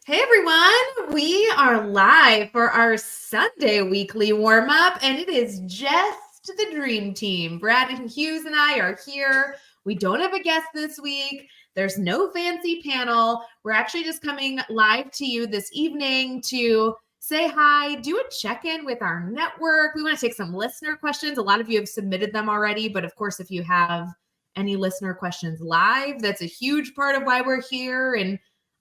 Hey everyone, we are live for our Sunday weekly warm up, and it is just the dream team. Brad and Hughes and I are here. We don't have a guest this week. There's no fancy panel. We're actually just coming live to you this evening to say hi, do a check in with our network. We want to take some listener questions. A lot of you have submitted them already, but of course, if you have any listener questions live, that's a huge part of why we're here. And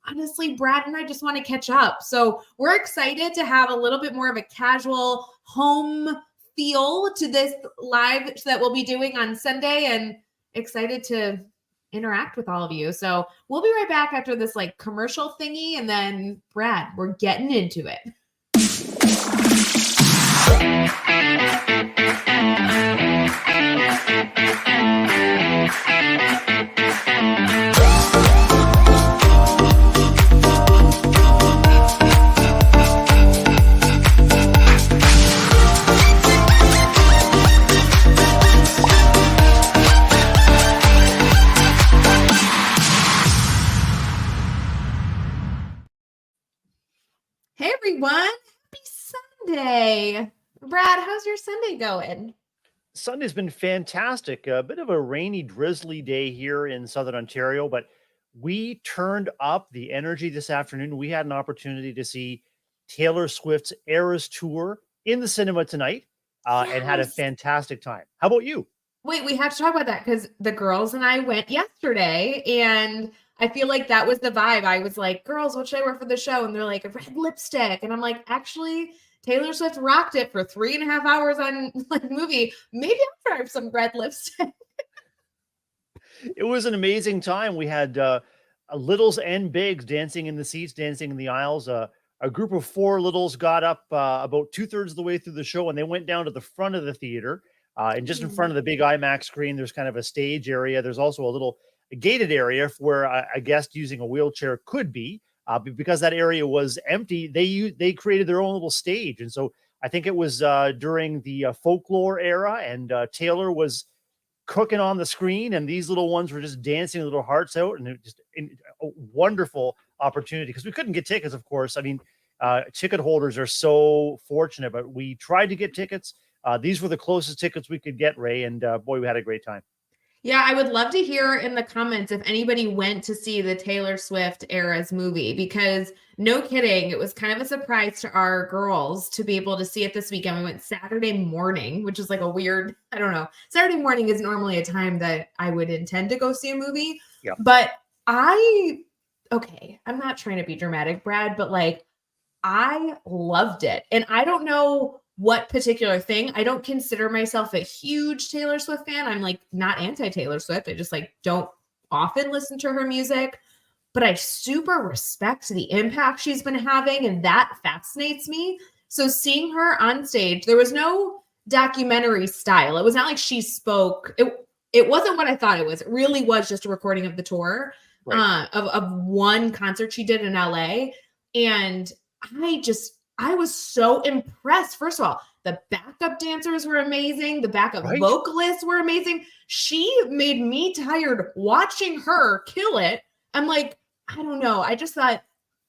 honestly, Brad and I just want to catch up. So we're excited to have a little bit more of a casual home feel to this live that we'll be doing on Sunday, and excited to interact with all of you. So we'll be right back after this like commercial thingy. And then Brad, we're getting into it. Hey everyone, happy Sunday. Brad, how's your Sunday going? Sunday's been fantastic. A bit of a rainy, drizzly day here in Southern Ontario, but we turned up the energy this afternoon. We had an opportunity to see Taylor Swift's Eras Tour in the cinema tonight and had a Yes. fantastic time. How about you? Wait, we have to talk about that because the girls and I went yesterday, and I feel like that was the vibe. I was like, girls, what should I wear for the show? And they're like, a red lipstick. And I'm like, actually, Taylor Swift rocked it for 3.5 hours on like movie. Maybe I'll try some red lipstick. It was an amazing time. We had littles and bigs dancing in the seats, dancing in the aisles. A group of four littles got up about two-thirds of the way through the show, and they went down to the front of the theater. And just in front of the big IMAX screen, there's kind of a stage area. There's also a little gated area where a guest using a wheelchair could be. Because that area was empty, they created their own little stage. And so I think it was during the folklore era, and Taylor was cooking on the screen, and these little ones were just dancing little hearts out, and it just a wonderful opportunity because we couldn't get tickets, of course. I mean, ticket holders are so fortunate, but we tried to get tickets. These were the closest tickets we could get, Ray, and boy, we had a great time. Yeah, I would love to hear in the comments if anybody went to see the Taylor Swift Eras movie, because no kidding, it was kind of a surprise to our girls to be able to see it this weekend. We went Saturday morning, which is like a weird, I don't know. Saturday morning is normally a time that I would intend to go see a movie. Yep. But okay, I'm not trying to be dramatic, Brad, but like I loved it. And I don't know what particular thing. I don't consider myself a huge Taylor Swift fan. I'm like not anti-Taylor Swift. I just like don't often listen to her music, but I super respect the impact she's been having, and that fascinates me. So seeing her on stage, there was no documentary style. It was not like she spoke. It wasn't what I thought it was. It really was just a recording of the tour, Right. of one concert she did in LA. And I was so impressed. First of all, the backup dancers were amazing. The backup Right. vocalists were amazing. She made me tired watching her kill it. I'm like, I don't know. I just thought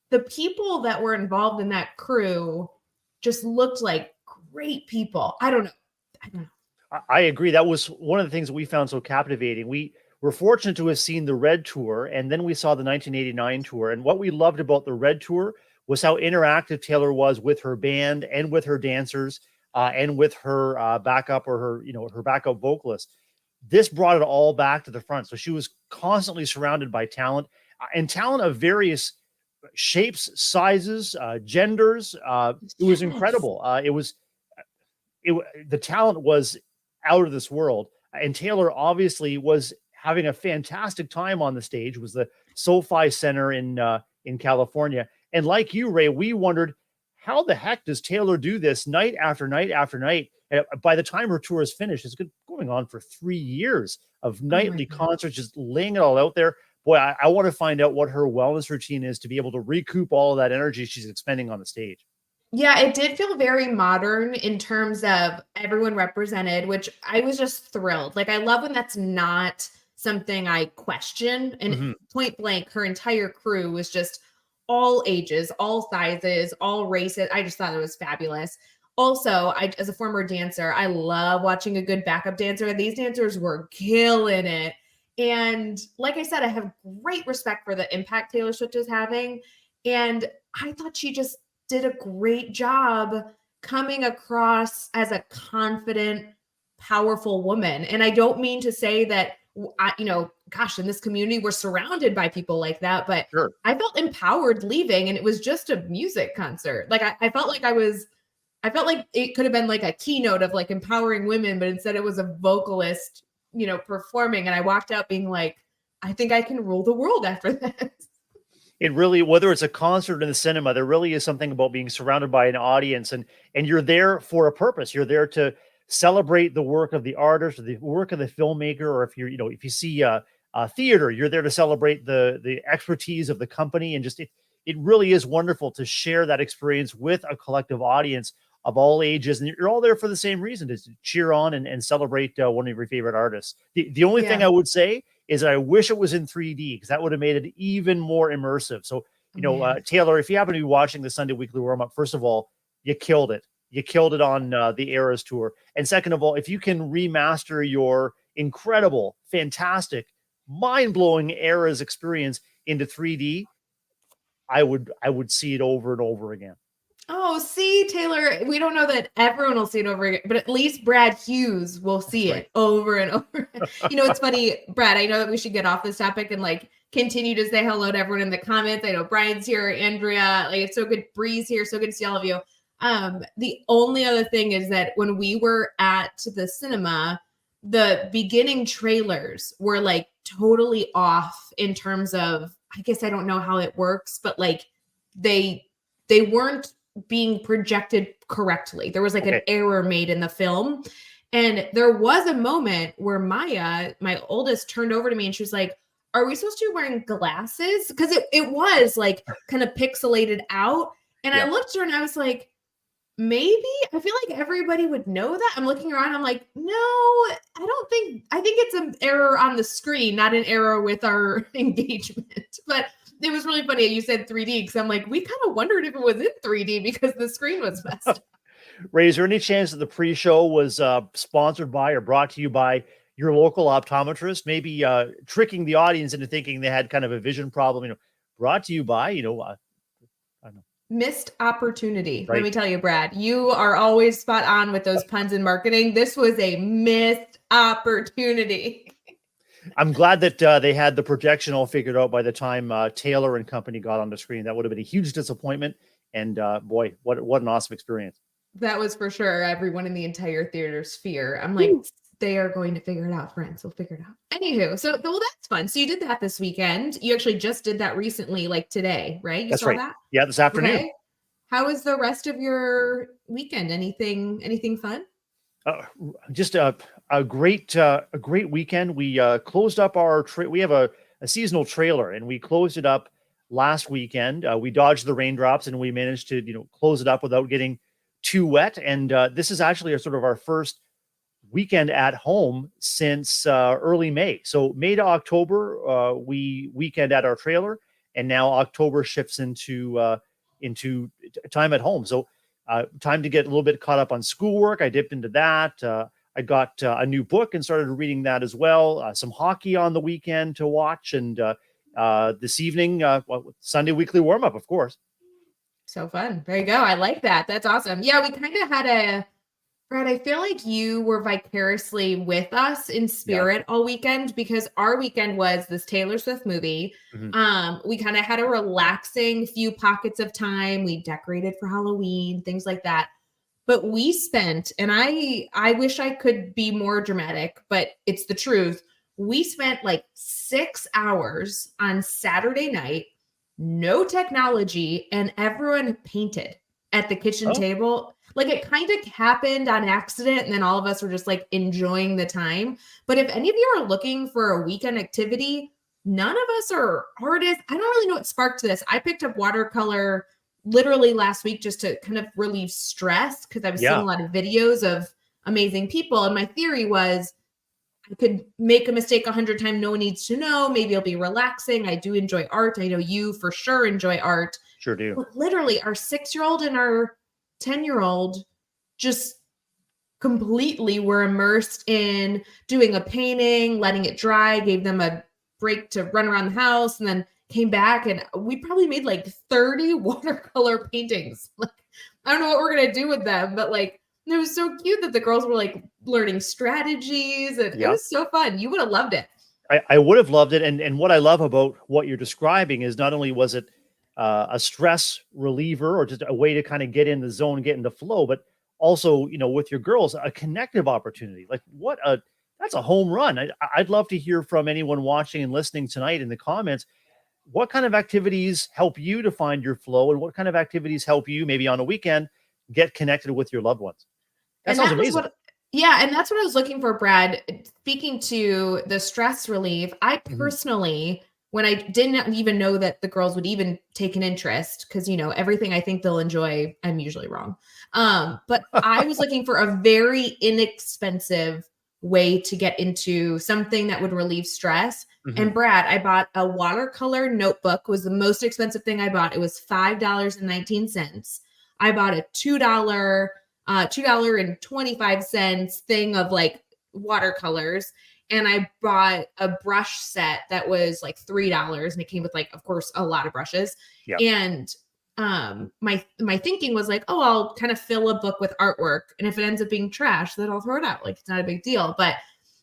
the people that were involved in that crew just looked like great people. I don't know. I agree. That was one of the things that we found so captivating. We were fortunate to have seen the Red Tour, and then we saw the 1989 tour. And what we loved about the Red Tour was how interactive Taylor was with her band and with her dancers and with her backup or her backup vocalist. This brought it all back to the front. So she was constantly surrounded by talent and talent of various shapes, sizes, genders. It was incredible. The talent was out of this world. And Taylor obviously was having a fantastic time on the stage. It was the SoFi Center in California. And like you, Ray, we wondered, how the heck does Taylor do this night after night after night? By the time her tour is finished, it's going on for 3 years of nightly concerts, just laying it all out there. Boy, I want to find out what her wellness routine is to be able to recoup all of that energy she's expending on the stage. Yeah, it did feel very modern in terms of everyone represented, which I was just thrilled. Like, I love when that's not something I question. And Mhm. point blank, her entire crew was just all ages, all sizes, all races. I just thought it was fabulous. Also, as a former dancer, I love watching a good backup dancer. These dancers were killing it. And like I said, I have great respect for the impact Taylor Swift is having. And I thought she just did a great job coming across as a confident, powerful woman. And I don't mean to say that, gosh, in this community, we're surrounded by people like that, but Sure. I felt empowered leaving, and it was just a music concert. Like I felt like it could have been like a keynote of like empowering women, but instead it was a vocalist, performing. And I walked out being like, I think I can rule the world after this. It really, whether it's a concert in the cinema, there really is something about being surrounded by an audience, and you're there for a purpose. You're there to celebrate the work of the artist or the work of the filmmaker, or if if you see a theater, you're there to celebrate the expertise of the company. And just it really is wonderful to share that experience with a collective audience of all ages, and you're all there for the same reason, to cheer on and celebrate one of your favorite artists. The only thing I would say is that I wish it was in 3D, because that would have made it even more immersive. So, Taylor, if you happen to be watching the Sunday Weekly Warm-Up, first of all, you killed it. You killed it on the Eras tour. And second of all, if you can remaster your incredible, fantastic, mind-blowing Eras experience into 3D, I would see it over and over again. Oh, see, Taylor, we don't know that everyone will see it over again, but at least Brad Hughes will see it over and over. It's funny, Brad, I know that we should get off this topic and like continue to say hello to everyone in the comments. I know Brian's here, Andrea, like it's so good. Bree's here. So good to see all of you. The only other thing is that when we were at the cinema, the beginning trailers were like totally off in terms of, I guess I don't know how it works, but like they weren't being projected correctly. There was like an error made in the film. And there was a moment where Maya, my oldest, turned over to me and she was like, are we supposed to be wearing glasses? Because it was like kind of pixelated out. And I looked at her and I was like, maybe. I feel like everybody would know that. I'm looking around. I'm like, no, I think it's an error on the screen, not an error with our engagement. But it was really funny. You said 3D, because I'm like, we kind of wondered if it was in 3D because the screen was messed up. Ray, is there any chance that the pre-show was sponsored by or brought to you by your local optometrist? Maybe tricking the audience into thinking they had kind of a vision problem. Brought to you by, I don't know. Missed opportunity. Right. Let me tell you, Brad, you are always spot on with those puns in marketing. This was a missed opportunity. I'm glad that they had the projection all figured out by the time Taylor and company got on the screen. That would have been a huge disappointment. And boy, what an awesome experience. That was for sure everyone in the entire theater's fear. I'm like, they are going to figure it out, friends. They'll figure it out. Anywho, so well, that's fun. So you did that this weekend. You actually just did that recently, like today, right? You saw that? Yeah, this afternoon. Okay. How was the rest of your weekend? Anything fun? Just a great weekend. We closed up we have a seasonal trailer, and we closed it up last weekend. We dodged the raindrops, and we managed to close it up without getting too wet. And this is actually our first weekend at home since early May. So May to October, we weekend at our trailer, and now October shifts into time at home. So time to get a little bit caught up on schoolwork. I dipped into that. I got a new book and started reading that as well. Some hockey on the weekend to watch, and this evening, Sunday Weekly Warm-Up, of course. So fun. There you go. I like that. That's awesome. Yeah, we kind of had Brad, I feel like you were vicariously with us in spirit all weekend, because our weekend was this Taylor Swift movie. Mm-hmm. We kind of had a relaxing few pockets of time. We decorated for Halloween, things like that. But we spent, and I wish I could be more dramatic, but it's the truth. We spent like 6 hours on Saturday night, no technology, and everyone painted at the kitchen table. Like, it kind of happened on accident, and then all of us were just like enjoying the time. But if any of you are looking for a weekend activity, none of us are artists. I don't really know what sparked this. I picked up watercolor literally last week just to kind of relieve stress, because I was seeing a lot of videos of amazing people. And my theory was, I could make a mistake 100 times. No one needs to know. Maybe it'll be relaxing. I do enjoy art. I know you for sure enjoy art. Sure do. But literally, our 6-year-old and our 10-year-old just completely were immersed in doing a painting, letting it dry, gave them a break to run around the house, and then came back. And we probably made like 30 watercolor paintings. Like, I don't know what we're going to do with them, but like, it was so cute that the girls were like learning strategies, and it was so fun. You would have loved it. I would have loved it. And what I love about what you're describing is not only was it a stress reliever or just a way to kind of get in the zone, get into flow, but also, with your girls, a connective opportunity. Like that's a home run. I'd love to hear from anyone watching and listening tonight in the comments. What kind of activities help you to find your flow, and what kind of activities help you maybe on a weekend get connected with your loved ones? That sounds amazing. And that's what I was looking for, Brad. Speaking to the stress relief, I personally, when I didn't even know that the girls would even take an interest, because, everything I think they'll enjoy, I'm usually wrong. But I was looking for a very inexpensive way to get into something that would relieve stress. And Brad, I bought a watercolor notebook. Was the most expensive thing I bought. It was $5.19. I bought a $2.25 thing of like watercolors. And I bought a brush set that was like $3, and it came with like, of course, a lot of brushes. Yep. And my thinking was like, oh, I'll kind of fill a book with artwork, and if it ends up being trash, then I'll throw it out. Like, it's not a big deal. But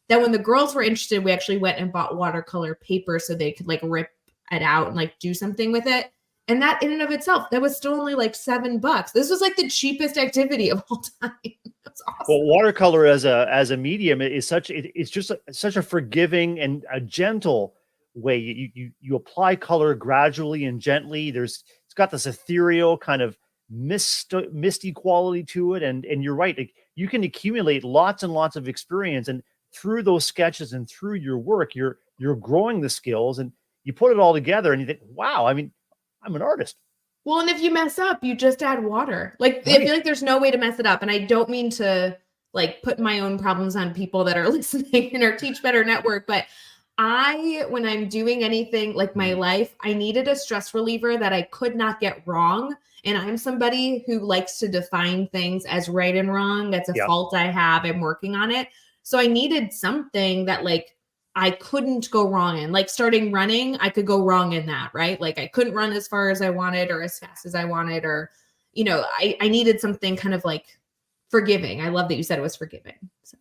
then when the girls were interested, we actually went and bought watercolor paper so they could like rip it out and like do something with it. And that in and of itself, that was still only like $7. This was like the cheapest activity of all time. That's awesome. Well, watercolor as a medium is it's just such a forgiving and a gentle way. You apply color gradually and gently. It's got this ethereal kind of misty quality to it. And you're right. Like, you can accumulate lots and lots of experience, and through those sketches and through your work, you're growing the skills, and you put it all together and you think, wow, I mean, I'm an artist. Well, and if you mess up, you just add water. Like, right. I feel like there's no way to mess it up. And I don't mean to like put my own problems on people that are listening in our Teach Better network, but when I'm doing anything like my life, I needed a stress reliever that I could not get wrong. And I'm somebody who likes to define things as right and wrong. That's a fault I have. I'm working on it. So I needed something that like I couldn't go wrong in. Like, starting running, I could go wrong in that, right? Like, I couldn't run as far as I wanted or as fast as I wanted, or, I needed something kind of like forgiving. I love that you said it was forgiving. So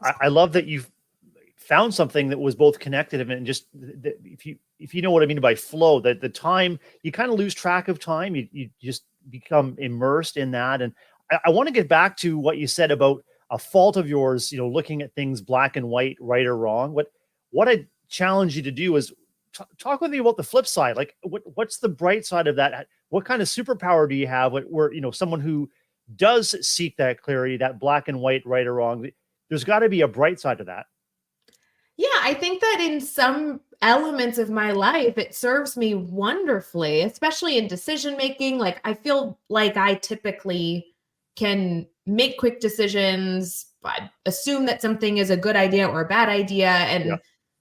I love that you've found something that was both connected and just, if you know what I mean by flow, that the time you kind of lose track of time, you just become immersed in that. And I want to get back to what you said about a fault of yours, looking at things black and white, right or wrong. What I challenge you to do is talk with me about the flip side. Like, what's the bright side of that? What kind of superpower do you have where someone who does seek that clarity, that black and white, right or wrong, there's got to be a bright side to that. Yeah, I think that in some elements of my life, it serves me wonderfully, especially in decision making. Like, I feel like I typically can make quick decisions, but assume that something is a good idea or a bad idea, and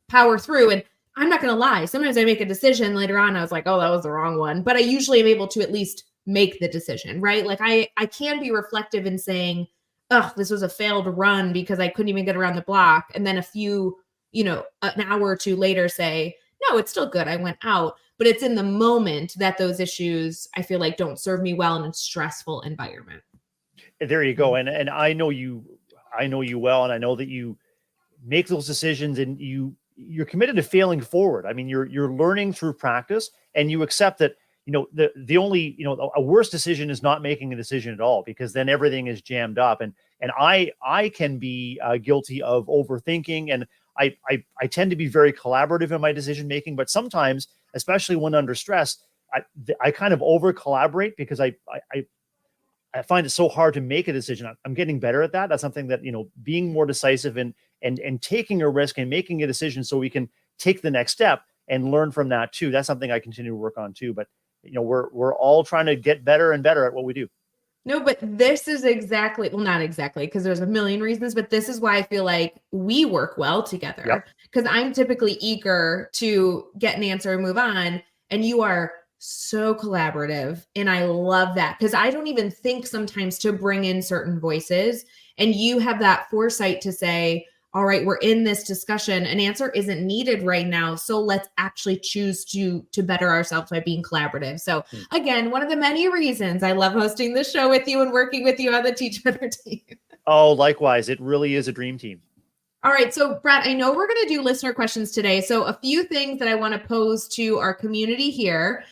power through. And I'm not going to lie. Sometimes I make a decision later on, I was like, oh, that was the wrong one. But I usually am able to at least make the decision, right? Like, I can be reflective in saying, oh, this was a failed run because I couldn't even get around the block. And then an hour or two later say, no, it's still good. I went out. But it's in the moment that those issues, I feel like, don't serve me well in a stressful environment. There you go. And I know you well, and I know that you make those decisions, and you're committed to failing forward. I mean, you're learning through practice, and you accept that, the only, a worse decision is not making a decision at all, because then everything is jammed up. And I can be guilty of overthinking, and I tend to be very collaborative in my decision making, but sometimes, especially when under stress, I kind of over collaborate because I find it so hard to make a decision. I'm getting better at that. That's something that, being more decisive and taking a risk and making a decision so we can take the next step and learn from that too. That's something I continue to work on too. But, we're all trying to get better and better at what we do. No, but this is exactly, well, not exactly, because there's a million reasons, but this is why I feel like we work well together. Yep. Because I'm typically eager to get an answer and move on. And you are so collaborative. And I love that because I don't even think sometimes to bring in certain voices. And you have that foresight to say, all right, we're in this discussion. An answer isn't needed right now. So let's actually choose to better ourselves by being collaborative. So again, one of the many reasons I love hosting this show with you and working with you on the Teach Better team. Oh, likewise. It really is a dream team. All right. So Brad, I know we're going to do listener questions today. So a few things that I want to pose to our community here.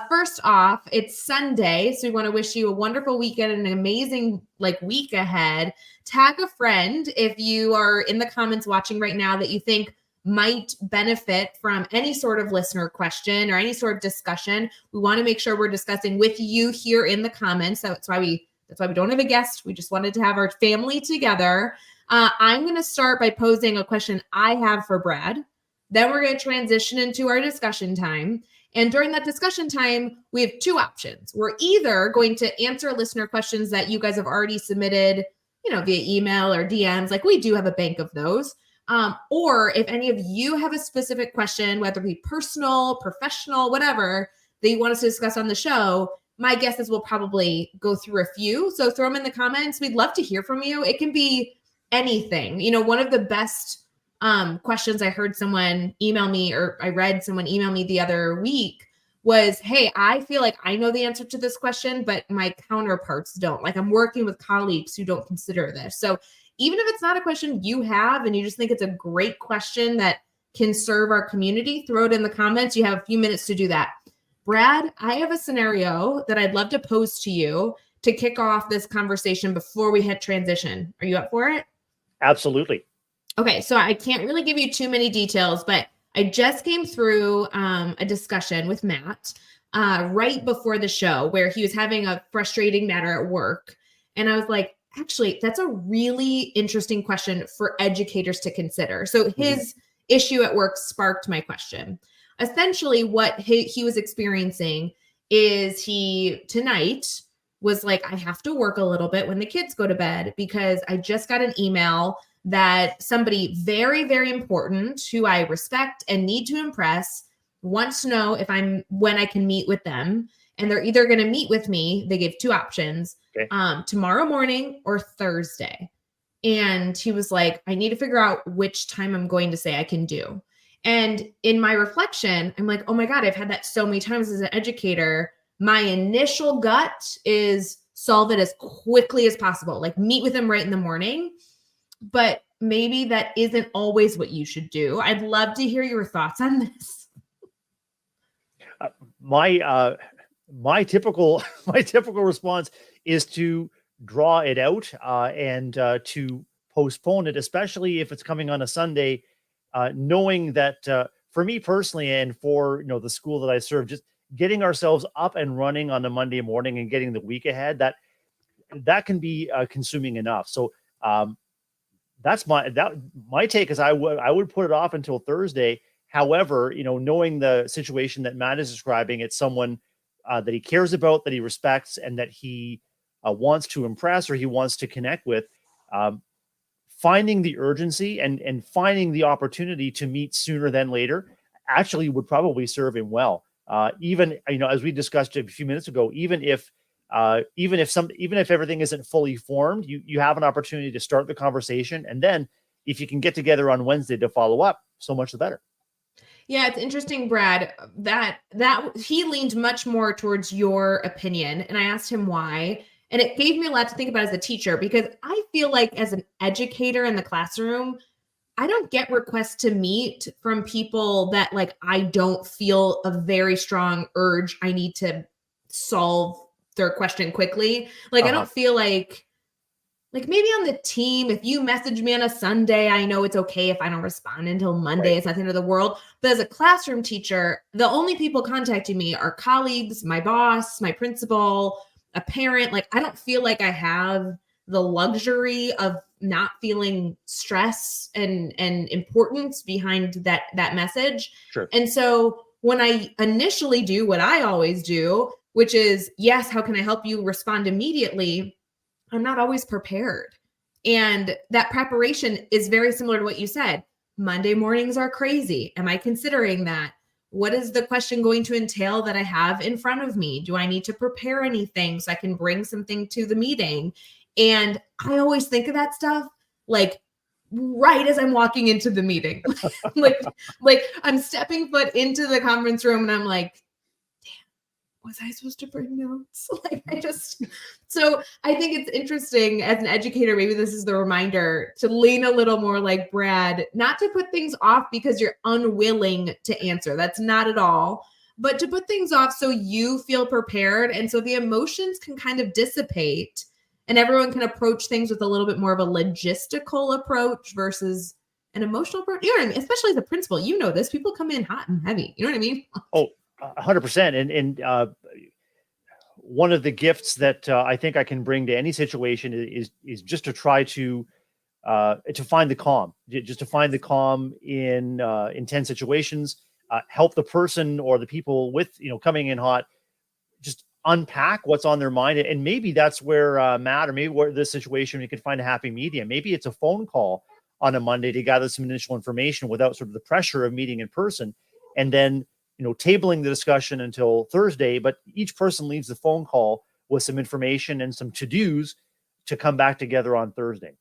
First off, it's Sunday, so we want to wish you a wonderful weekend and an amazing week ahead. Tag a friend if you are in the comments watching right now that you think might benefit from any sort of listener question or any sort of discussion. We want to make sure we're discussing with you here in the comments. That's why we don't have a guest. We just wanted to have our family together. I'm going to start by posing a question I have for Brad. Then we're going to transition into our discussion time. And during that discussion time, we have two options. We're either going to answer listener questions that you guys have already submitted, via email or DMs, like we do have a bank of those. Or if any of you have a specific question, whether it be personal, professional, whatever, that you want us to discuss on the show, my guess is we'll probably go through a few. So throw them in the comments. We'd love to hear from you. It can be anything. One of the best questions I heard someone email me, or I read someone email me the other week was, hey, I feel like I know the answer to this question, but my counterparts don't. Like I'm working with colleagues who don't consider this. So even if it's not a question you have and you just think it's a great question that can serve our community, throw it in the comments. You have a few minutes to do that. Brad, I have a scenario that I'd love to pose to you to kick off this conversation before we hit transition. Are you up for it? Absolutely. Okay, so I can't really give you too many details, but I just came through a discussion with Matt right before the show where he was having a frustrating matter at work. And I was like, actually, that's a really interesting question for educators to consider. So his issue at work sparked my question. Essentially, what he was experiencing is he tonight was like, I have to work a little bit when the kids go to bed because I just got an email that somebody very, very important who I respect and need to impress wants to know when I can meet with them. And they're either going to meet with me. They gave two options, tomorrow morning or Thursday. And he was like, I need to figure out which time I'm going to say I can do. And in my reflection, I'm like, oh my God, I've had that so many times as an educator. My initial gut is solve it as quickly as possible, like meet with them right in the morning. But maybe that isn't always what you should do. I'd love to hear your thoughts on this. My typical response is to draw it out and to postpone it, especially if it's coming on a Sunday, knowing that for me personally and for the school that I serve, just getting ourselves up and running on a Monday morning and getting the week ahead, that can be consuming enough. So that's my take is I would put it off until Thursday. However, knowing the situation that Matt is describing, it's someone that he cares about, that he respects, and that he wants to impress or he wants to connect with. Finding the urgency and finding the opportunity to meet sooner than later actually would probably serve him well. Even as we discussed a few minutes ago, even if everything isn't fully formed, you have an opportunity to start the conversation, and then if you can get together on Wednesday to follow up, so much the better. Yeah, it's interesting, Brad, that he leaned much more towards your opinion, and I asked him why, and it gave me a lot to think about as a teacher, because I feel like as an educator in the classroom, I don't get requests to meet from people that I don't feel a very strong urge I need to solve their question quickly. I don't feel like maybe on the team, if you message me on a Sunday, I know it's okay if I don't respond until Monday. Right. It's not the end of the world. But as a classroom teacher, the only people contacting me are colleagues, my boss, my principal, a parent. I don't feel like I have the luxury of not feeling stress and importance behind that message. Sure. And so when I initially do what I always do, which is, yes, how can I help you respond immediately? I'm not always prepared. And that preparation is very similar to what you said. Monday mornings are crazy. Am I considering that? What is the question going to entail that I have in front of me? Do I need to prepare anything so I can bring something to the meeting? And I always think of that stuff like right as I'm walking into the meeting. like I'm stepping foot into the conference room and I'm like, was I supposed to bring notes? So I think it's interesting as an educator, maybe this is the reminder to lean a little more like Brad, not to put things off because you're unwilling to answer. That's not at all, but to put things off so you feel prepared. And so the emotions can kind of dissipate and everyone can approach things with a little bit more of a logistical approach versus an emotional approach. You know what I mean? Especially as a principal, you know this, people come in hot and heavy. You know what I mean? Oh, 100%. And one of the gifts that I think I can bring to any situation is just to try to find the calm, just to find the calm in intense situations, help the person or the people with, coming in hot, just unpack what's on their mind. And maybe that's where Matt, or maybe where this situation, we could find a happy medium. Maybe it's a phone call on a Monday to gather some initial information without sort of the pressure of meeting in person. And then tabling the discussion until Thursday, but each person leaves the phone call with some information and some to-dos to come back together on Thursday.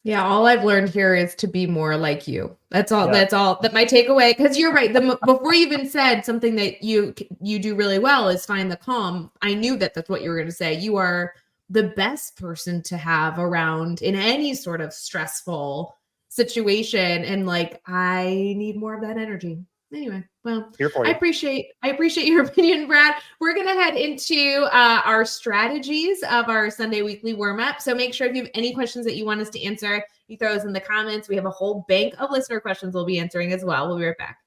Yeah, all I've learned here is to be more like you. That's all. Yeah. That's all that my takeaway. Because you're right. Before you even said something that you do really well is find the calm. I knew that that's what you were going to say. You are the best person to have around in any sort of stressful situation, and I need more of that energy. Anyway, well, I appreciate your opinion, Brad. We're going to head into our strategies of our Sunday weekly warm up. So make sure if you have any questions that you want us to answer, you throw those in the comments. We have a whole bank of listener questions we'll be answering as well. We'll be right back.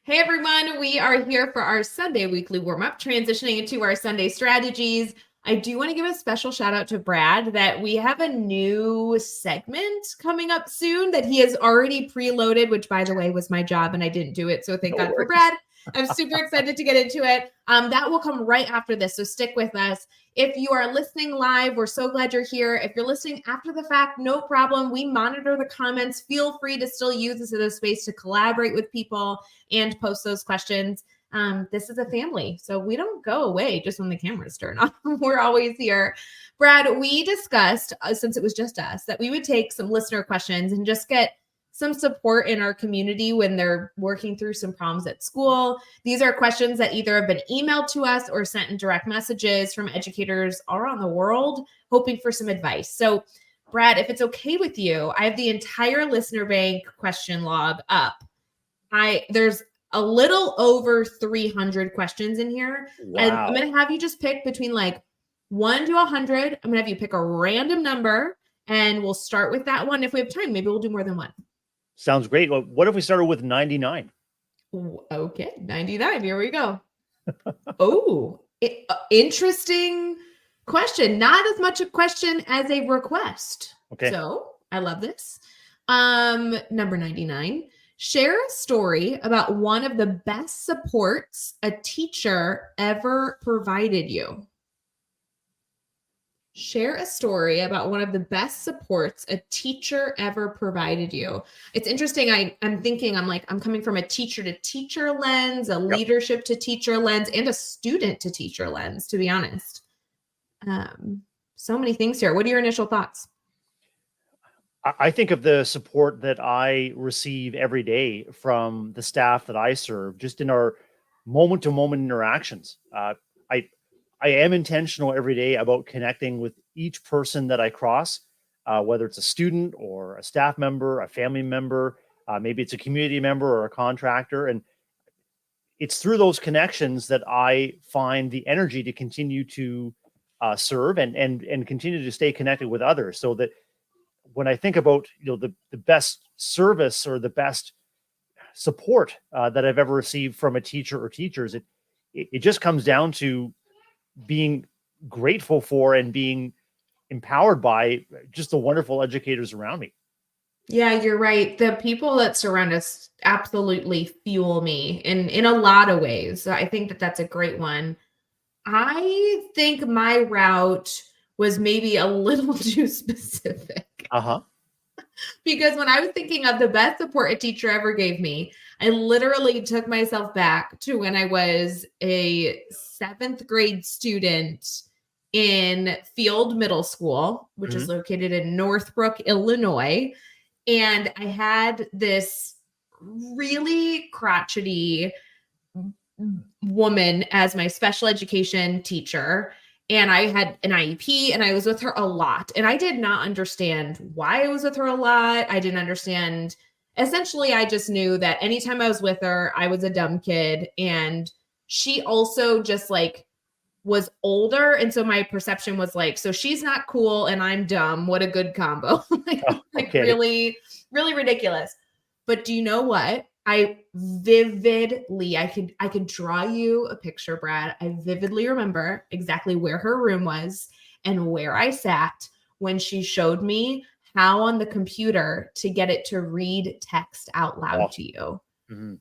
Hey everyone, we are here for our Sunday weekly warm-up, transitioning into our Sunday strategies. I do want to give a special shout out to Brad that we have a new segment coming up soon that he has already preloaded, which by the way was my job and I didn't do it. So thank God for Brad. I'm super excited to get into it. That will come right after this. So stick with us. If you are listening live, we're so glad you're here. If you're listening after the fact, no problem. We monitor the comments. Feel free to still use this as a space to collaborate with people and post those questions. This is a family, so we don't go away just when the cameras turn on. We're always here. Brad, we discussed, since it was just us, that we would take some listener questions and just get some support in our community when they're working through some problems at school. These are questions that either have been emailed to us or sent in direct messages from educators all around the world, hoping for some advice. So, Brad, if it's okay with you, I have the entire listener bank question log up. There's a little over 300 questions in here. Wow. And I'm going to have you just pick between 1 to 100. I'm going to have you pick a random number and we'll start with that one. If we have time, maybe we'll do more than one. Sounds great. Well, what if we started with 99? Okay, 99. Here we go. Interesting question. Not as much a question as a request. Okay. So I love this. Number 99. Share a story about one of the best supports a teacher ever provided you. Share a story about one of the best supports a teacher ever provided you. It's interesting. I'm thinking, I'm coming from a teacher to teacher lens, a leadership to teacher lens, and a student to teacher lens, to be honest. So many things here. What are your initial thoughts? I think of the support that I receive every day from the staff that I serve, just in our moment-to-moment interactions. I am intentional every day about connecting with each person that I cross, whether it's a student or a staff member, a family member, maybe it's a community member or a contractor. And it's through those connections that I find the energy to continue to serve and continue to stay connected with others. So that when I think about the best service or the best support that I've ever received from a teacher or teachers, it just comes down to being grateful for and being empowered by just the wonderful educators around me. Yeah, you're right. The people that surround us absolutely fuel me in a lot of ways. I think that that's a great one. I think my route was maybe a little too specific. Uh-huh. Because when I was thinking of the best support a teacher ever gave me, I literally took myself back to when I was a 7th grade student in Field Middle School, which is located in Northbrook, Illinois. And I had this really crotchety woman as my special education teacher. And I had an IEP and I was with her a lot. And I did not understand why I was with her a lot. I didn't understand. Essentially, I just knew that anytime I was with her, I was a dumb kid. And she also just like was older. And so my perception was like, so she's not cool and I'm dumb. What a good combo. Like really, really ridiculous. But do you know what? I could draw you a picture, Brad. I vividly remember exactly where her room was and where I sat when she showed me how on the computer to get it to read text out loud to you. Mm-hmm.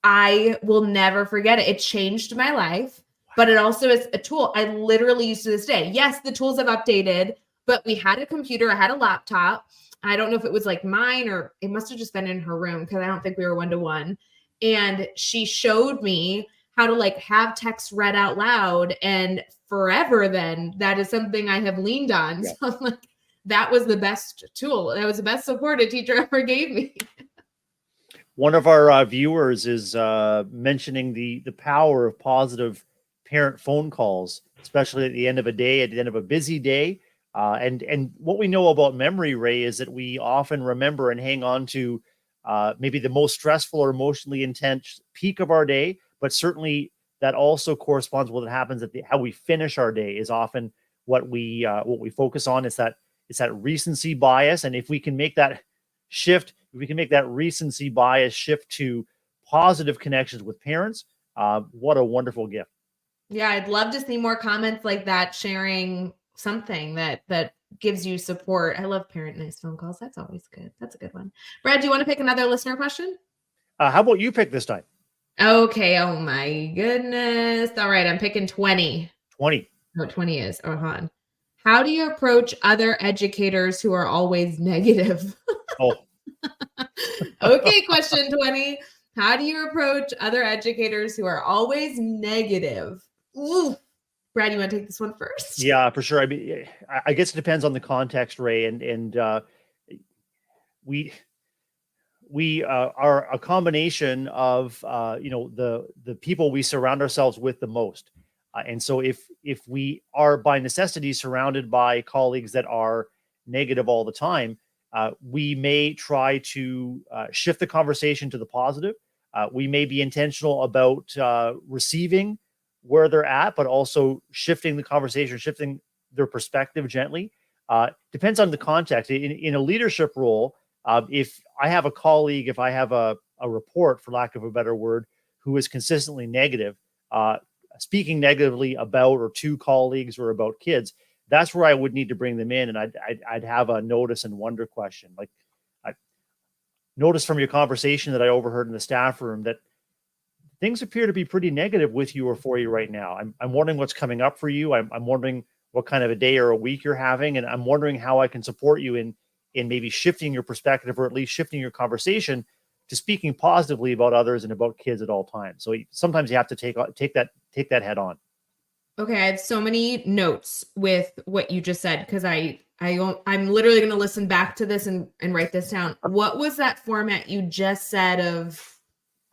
I will never forget it. It changed my life, but it also is a tool I literally use to this day. Yes, the tools have updated, but we had a computer, I had a laptop. I don't know if it was like mine or it must have just been in her room because I don't think we were 1-to-1. And she showed me how to like have text read out loud. And forever then, that is something I have leaned on. Yeah. So I'm like, that was the best tool. That was the best support a teacher ever gave me. One of our viewers is mentioning the power of positive parent phone calls, especially at the end of a day, at the end of a busy day. And what we know about memory, Ray, is that we often remember and hang on to maybe the most stressful or emotionally intense peak of our day, but certainly that also corresponds with what happens at how we finish our day is often what we focus on. It's that recency bias, and if we can make that shift, if we can make that recency bias shift to positive connections with parents, what a wonderful gift. Yeah, I'd love to see more comments like that, sharing something that gives you support. I love parent nice phone calls. That's always good. That's a good one. Brad, do you want to pick another listener question? How about you pick this time? Okay. Oh my goodness. All right. I'm picking 20. 20. No, 20 is. Oh, hold on. How do you approach other educators who are always negative? Oh. Okay. Question 20. How do you approach other educators who are always negative? Ooh. Brad, you want to take this one first? Yeah, for sure. I mean, I guess it depends on the context, Ray, and we are a combination of the people we surround ourselves with the most, and so if we are by necessity surrounded by colleagues that are negative all the time, we may try to shift the conversation to the positive. We may be intentional about receiving where they're at, but also shifting the conversation, shifting their perspective gently. Depends on the context. In a leadership role, if I have a colleague, if I have a report, for lack of a better word, who is consistently negative, speaking negatively about or to colleagues or about kids, that's where I would need to bring them in, and I'd have a notice and wonder question. Like, I noticed from your conversation that I overheard in the staff room that things appear to be pretty negative with you or for you right now. I'm wondering what's coming up for you. I'm wondering what kind of a day or a week you're having, and I'm wondering how I can support you in maybe shifting your perspective or at least shifting your conversation to speaking positively about others and about kids at all times. So sometimes you have to take that head on. Okay, I have so many notes with what you just said because I'm literally going to listen back to this and write this down. What was that format you just said of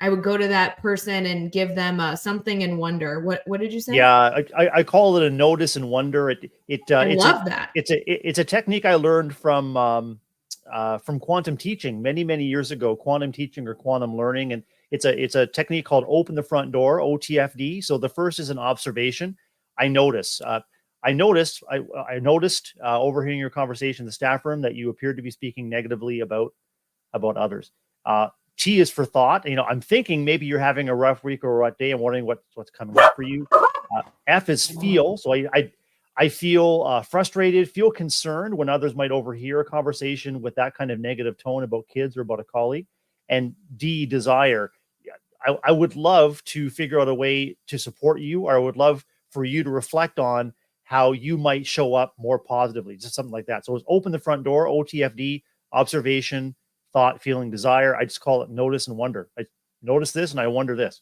I would go to that person and give them something and wonder. What did you say? Yeah, I call it a notice and wonder. I It's love that. it's a technique I learned from quantum teaching many years ago. Quantum teaching or quantum learning, and it's a technique called open the front door, OTFD. So the first is an observation. I notice. I noticed overhearing your conversation in the staff room that you appeared to be speaking negatively about others. T is for thought. I'm thinking maybe you're having a rough week or a rough day. I'm wondering what's coming up for you. F is feel. So I feel frustrated, feel concerned when others might overhear a conversation with that kind of negative tone about kids or about a colleague. And D, desire. I would love to figure out a way to support you, or I would love for you to reflect on how you might show up more positively, just something like that. So it's open the front door, OTFD, observation, thought, feeling, desire. I just call it notice and wonder. I notice this and I wonder this.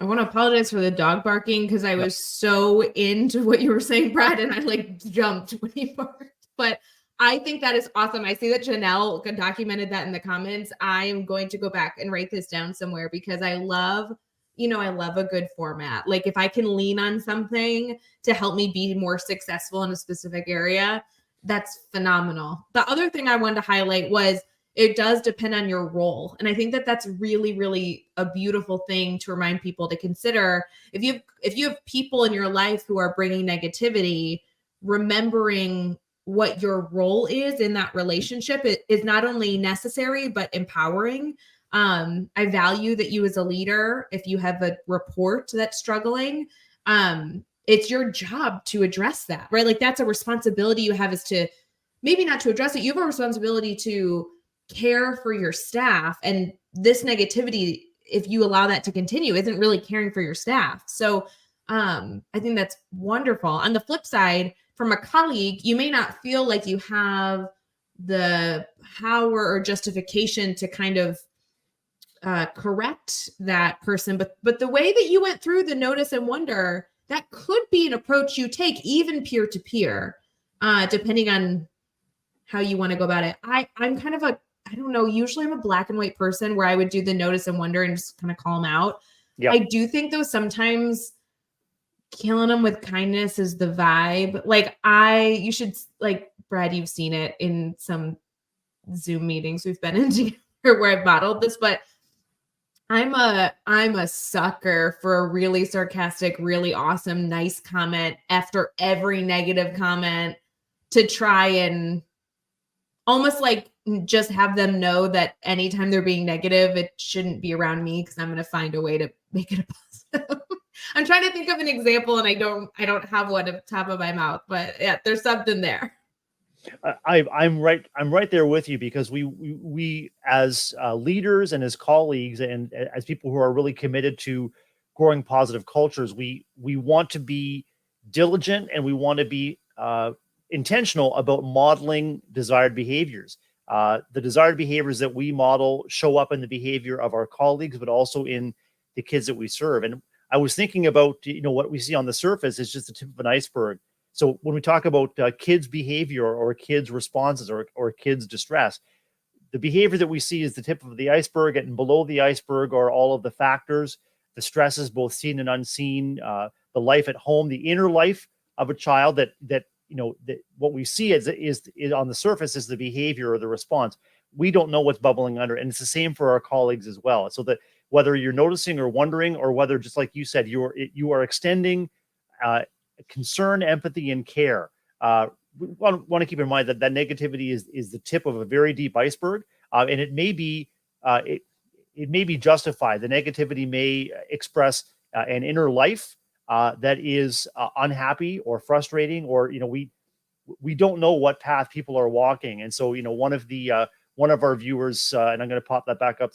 I want to apologize for the dog barking because I was so into what you were saying, Brad, and I like jumped when he barked. But I think that is awesome. I see that Janelle documented that in the comments. I am going to go back and write this down somewhere because I love a good format. Like if I can lean on something to help me be more successful in a specific area, that's phenomenal. The other thing I wanted to highlight was it does depend on your role. And I think that that's really, really a beautiful thing to remind people to consider. If you have people in your life who are bringing negativity, remembering what your role is in that relationship is not only necessary, but empowering. I value that you as a leader, if you have a report that's struggling, it's your job to address that, right? Like that's a responsibility you have, is to maybe not to address it. You have a responsibility to care for your staff. And this negativity, if you allow that to continue, isn't really caring for your staff. So I think that's wonderful. On the flip side, from a colleague, you may not feel like you have the power or justification to kind of correct that person. But the way that you went through the notice and wonder, that could be an approach you take, even peer to peer, depending on how you want to go about it. I'm kind of I don't know, usually I'm a black and white person where I would do the notice and wonder and just kind of call them out. Yep. I do think though, sometimes killing them with kindness is the vibe. Like you should, like Brad, you've seen it in some Zoom meetings we've been in together where I've modeled this, but I'm a sucker for a really sarcastic, really awesome, nice comment after every negative comment to try and almost like just have them know that anytime they're being negative, it shouldn't be around me because I'm going to find a way to make it a positive. I'm trying to think of an example and I don't have one at the top of my mouth, but yeah, there's something there. I'm right there with you, because we as leaders and as colleagues and as people who are really committed to growing positive cultures, we want to be diligent and we want to be intentional about modeling desired behaviors. The desired behaviors that we model show up in the behavior of our colleagues, but also in the kids that we serve. And I was thinking about, what we see on the surface is just the tip of an iceberg. So when we talk about kids' behavior or kids' responses or kids' distress, the behavior that we see is the tip of the iceberg, and below the iceberg are all of the factors, the stresses, both seen and unseen, the life at home, the inner life of a child that what we see is on the surface is the behavior or the response. We don't know what's bubbling under. And it's the same for our colleagues as well. So that whether you're noticing or wondering, or whether, just like you said, you are extending concern, empathy, and care. We want to keep in mind that negativity is the tip of a very deep iceberg, and it may be justified. The negativity may express an inner life that is unhappy or frustrating, or we don't know what path people are walking. And so one of our viewers, and I'm going to pop that back up,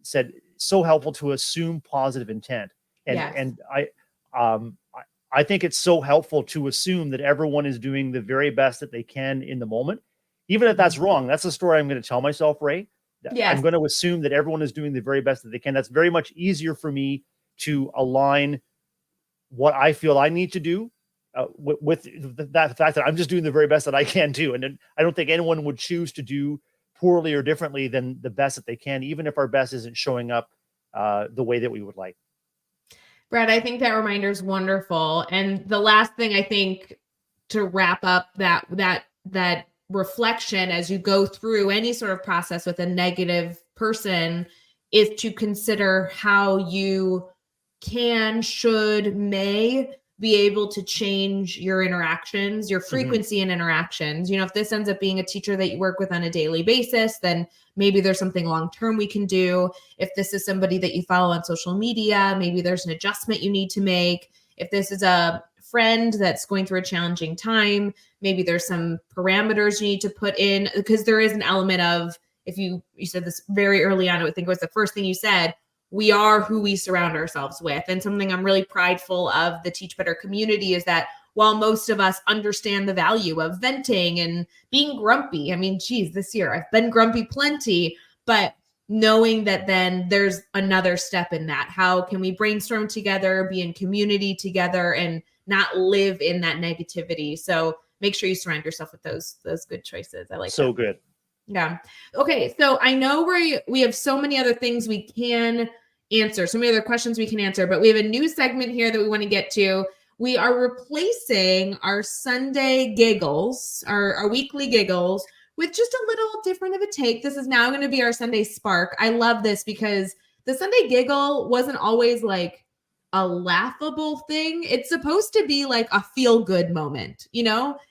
said, so helpful to assume positive intent. And yes. And I think it's so helpful to assume that everyone is doing the very best that they can in the moment, even if that's wrong. That's the story I'm going to tell myself, Ray. Yes. I'm going to assume that everyone is doing the very best that they can. That's very much easier for me to align what I feel I need to do with the fact that I'm just doing the very best that I can do. And I don't think anyone would choose to do poorly or differently than the best that they can, even if our best isn't showing up Mm-hmm. the way that we would like. Brad, I think that reminder is wonderful. And the last thing I think to wrap up that reflection as you go through any sort of process with a negative person is to consider how you can, should, may be able to change your interactions, your frequency in interactions. If this ends up being a teacher that you work with on a daily basis, then maybe there's something long-term we can do. If this is somebody that you follow on social media, maybe there's an adjustment you need to make. If this is a friend that's going through a challenging time, maybe there's some parameters you need to put in, because there is an element of, if you said this very early on, I think it was the first thing you said, we are who we surround ourselves with. And something I'm really prideful of the Teach Better community is that while most of us understand the value of venting and being grumpy, I mean, geez, this year I've been grumpy plenty, but knowing that then there's another step in that. How can we brainstorm together, be in community together, and not live in that negativity? So make sure you surround yourself with those good choices. I like so that. Good. Yeah. Okay. So I know we have so many other things we can answer, so many other questions we can answer, but we have a new segment here that we want to get to. We are replacing our Sunday giggles, our weekly giggles, with just a little different of a take. This is now going to be our Sunday spark. I love this because the Sunday giggle wasn't always like a laughable thing. It's supposed to be like a feel good moment,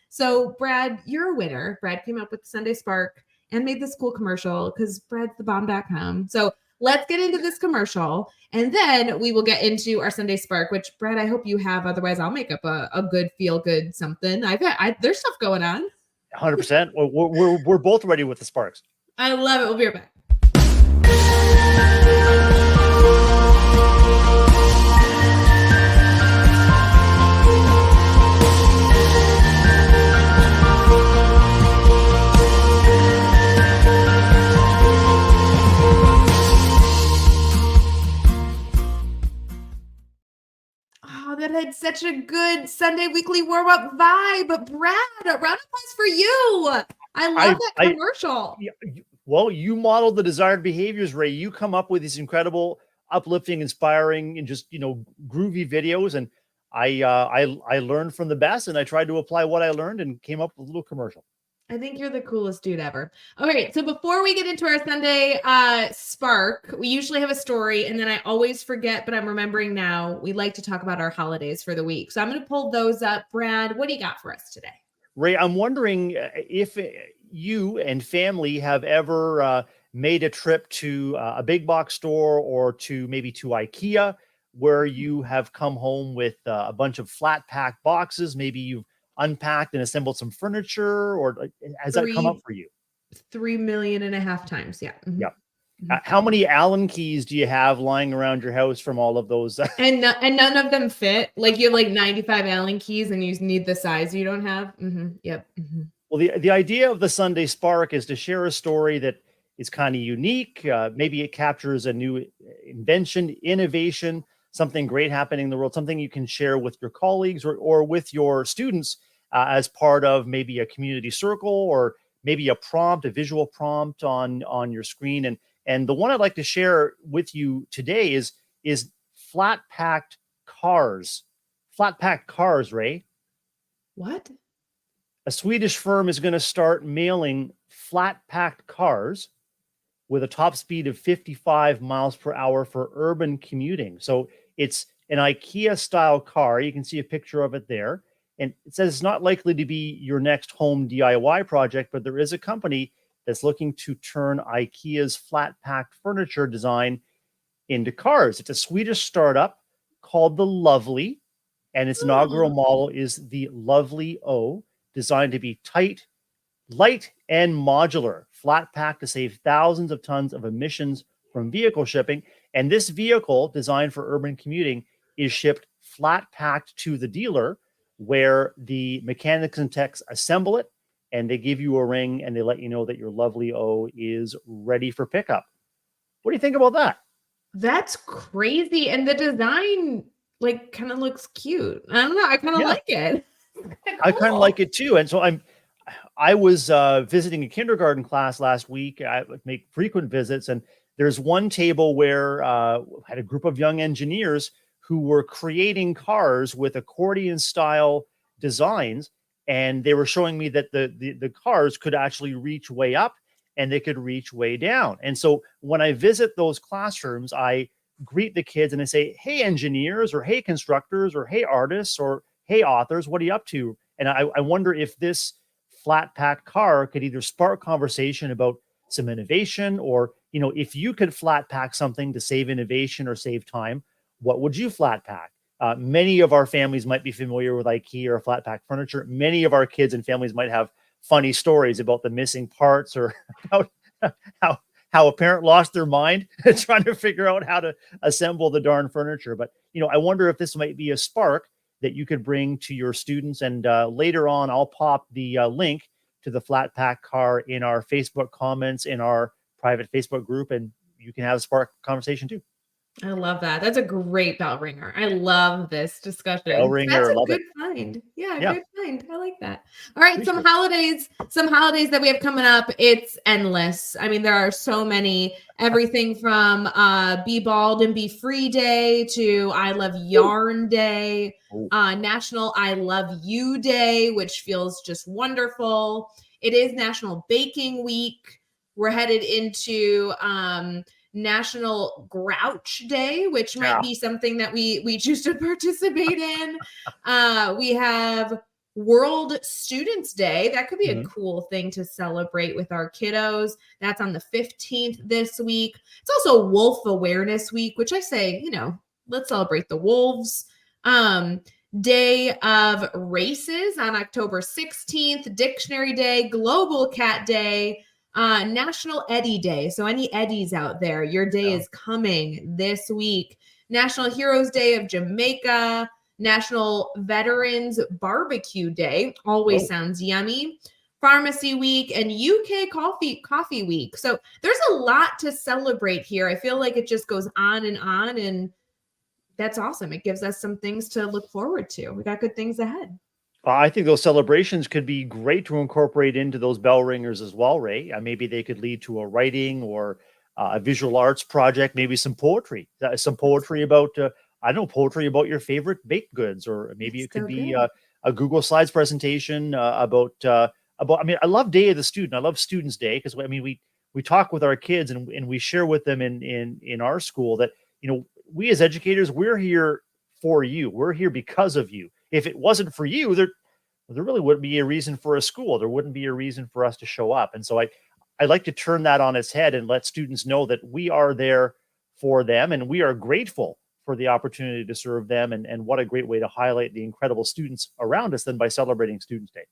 So Brad, you're a winner. Brad came up with the Sunday spark and made this cool commercial because Brad's the bomb.com. So let's get into this commercial, and then we will get into our Sunday spark, which Brad, I hope you have. Otherwise, I'll make up a good feel good something. There's stuff going on. 100%. We're both ready with the sparks. I love it. We'll be right back. That had such a good Sunday weekly warm-up vibe. Brad, a round of applause for you. I love that commercial. Well, you modeled the desired behaviors, Ray. You come up with these incredible, uplifting, inspiring, and just, groovy videos. And I learned from the best, and I tried to apply what I learned and came up with a little commercial. I think you're the coolest dude ever. Okay, so before we get into our Sunday spark, we usually have a story, and then I always forget, but I'm remembering now. We like to talk about our holidays for the week. So I'm going to pull those up. Brad, what do you got for us today? Ray, I'm wondering if you and family have ever made a trip to a big box store or to IKEA, where you have come home with a bunch of flat pack boxes. Maybe you've unpacked and assembled some furniture, or has that come up for you? 3.5 million times. Yeah. Mm-hmm. Yeah. How many Allen keys do you have lying around your house from all of those? and none of them fit. Like you have like 95 Allen keys and you need the size you don't have. Mm-hmm. Yep. Mm-hmm. Well, the idea of the Sunday Spark is to share a story that is kind of unique. Maybe it captures a new invention, innovation, something great happening in the world, something you can share with your colleagues or with your students as part of maybe a community circle, or maybe a visual prompt on your screen. And the one I'd like to share with you today is flat packed cars. Flat packed cars, Ray. What? A Swedish firm is going to start mailing flat packed cars with a top speed of 55 miles per hour for urban commuting. So it's an IKEA style car. You can see a picture of it there. And it says it's not likely to be your next home DIY project, but there is a company that's looking to turn IKEA's flat packed furniture design into cars. It's a Swedish startup called the Lovely, and its inaugural model is the Lovely O, designed to be tight, light, and modular, flat packed to save thousands of tons of emissions from vehicle shipping. And this vehicle, designed for urban commuting, is shipped flat packed to the dealer, where the mechanics and techs assemble it, and they give you a ring and they let you know that your Lovely O is ready for pickup. What do you think about that? That's crazy. And the design kind of looks cute. I don't know. I kind of like it. Cool. I kind of like it too. And so I was visiting a kindergarten class last week. I make frequent visits, and there's one table where had a group of young engineers who were creating cars with accordion style designs. And they were showing me that the cars could actually reach way up and they could reach way down. And so when I visit those classrooms, I greet the kids and I say, hey, engineers, or hey, constructors, or hey, artists, or hey, authors, what are you up to? And I wonder if this flat pack car could either spark conversation about some innovation, or, if you could flat pack something to save innovation or save time, what would you flat pack? Many of our families might be familiar with IKEA or flat pack furniture. Many of our kids and families might have funny stories about the missing parts, or how a parent lost their mind trying to figure out how to assemble the darn furniture. But, I wonder if this might be a spark that you could bring to your students. And later on, I'll pop the link to the flat pack car in our Facebook comments in our private Facebook group, and you can have a spark conversation too. I love that. That's a great bell ringer. I love this discussion. Bell ringer, That's a love good it. find. Yeah, Yeah. good find. I like that. All right, Appreciate some holidays that we have coming up. It's endless. I mean, there are so many. Everything from Be Bald and Be Free Day to I Love Yarn Day, National I Love You Day, which feels just wonderful. It is National Baking Week. We're headed into National Grouch Day, which might be something that we choose to participate in. We have World Students Day. That could be a cool thing to celebrate with our kiddos. That's on the 15th this week. It's also Wolf Awareness Week, which I say, let's celebrate the wolves. Day of Races on October 16th, Dictionary Day, Global Cat Day, National Eddie Day. So any Eddies out there, your day is coming this week. National Heroes Day of Jamaica, National Veterans Barbecue Day. Always sounds yummy. Pharmacy Week and UK Coffee Week. So there's a lot to celebrate here. I feel like it just goes on, and that's awesome. It gives us some things to look forward to. We got good things ahead. I think those celebrations could be great to incorporate into those bell ringers as well, Ray. Maybe they could lead to a writing or a visual arts project, maybe some poetry about, poetry about your favorite baked goods, or maybe it could be a Google Slides presentation about, I love Day of the Student. I love Students Day because, we talk with our kids and we share with them in our school that, we as educators, we're here for you. We're here because of you. If it wasn't for you, there really wouldn't be a reason for a school. There wouldn't be a reason for us to show up. And so I like to turn that on its head and let students know that we are there for them, and we are grateful for the opportunity to serve them. And what a great way to highlight the incredible students around us than by celebrating Students Day.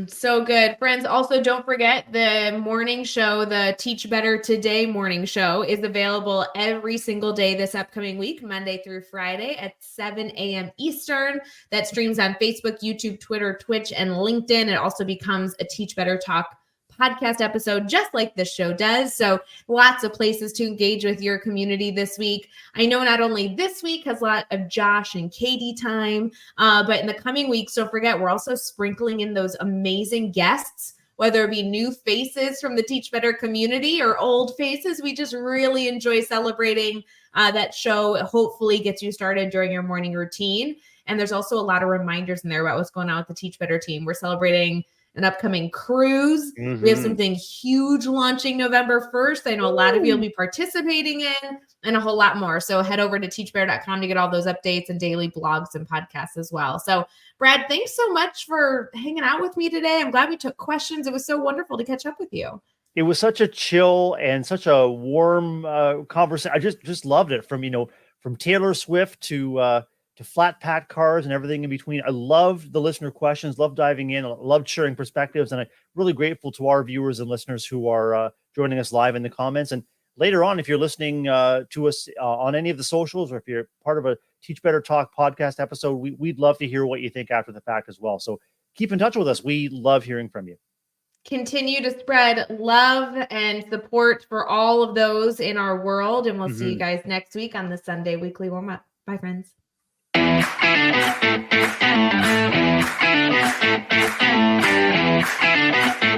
So good. Friends, also don't forget the morning show, the Teach Better Today morning show is available every single day this upcoming week, Monday through Friday at 7 a.m. Eastern. That streams on Facebook, YouTube, Twitter, Twitch, and LinkedIn. It also becomes a Teach Better Talk podcast episode, just like this show does. So lots of places to engage with your community this week. I know not only this week has a lot of Josh and Katie time, but in the coming weeks, don't forget, we're also sprinkling in those amazing guests, whether it be new faces from the Teach Better community or old faces. We just really enjoy celebrating that show. It hopefully gets you started during your morning routine. And there's also a lot of reminders in there about what's going on with the Teach Better team. We're celebrating an upcoming cruise. We have something huge launching November 1st. I know a lot of you will be participating in, and a whole lot more. So head over to teachbetter.com to get all those updates and daily blogs and podcasts as well. So Brad, thanks so much for hanging out with me today. I'm glad we took questions. It was so wonderful to catch up with you. It was such a chill and such a warm conversation. I just loved it, from Taylor Swift to flat pack cars and everything in between. I loved the listener questions, loved diving in, loved sharing perspectives. And I'm really grateful to our viewers and listeners who are joining us live in the comments. And later on, if you're listening to us on any of the socials, or if you're part of a Teach Better Talk podcast episode, we'd love to hear what you think after the fact as well. So keep in touch with us. We love hearing from you. Continue to spread love and support for all of those in our world. And we'll see you guys next week on the Sunday Weekly Warm-Up. Bye, friends. Thank you.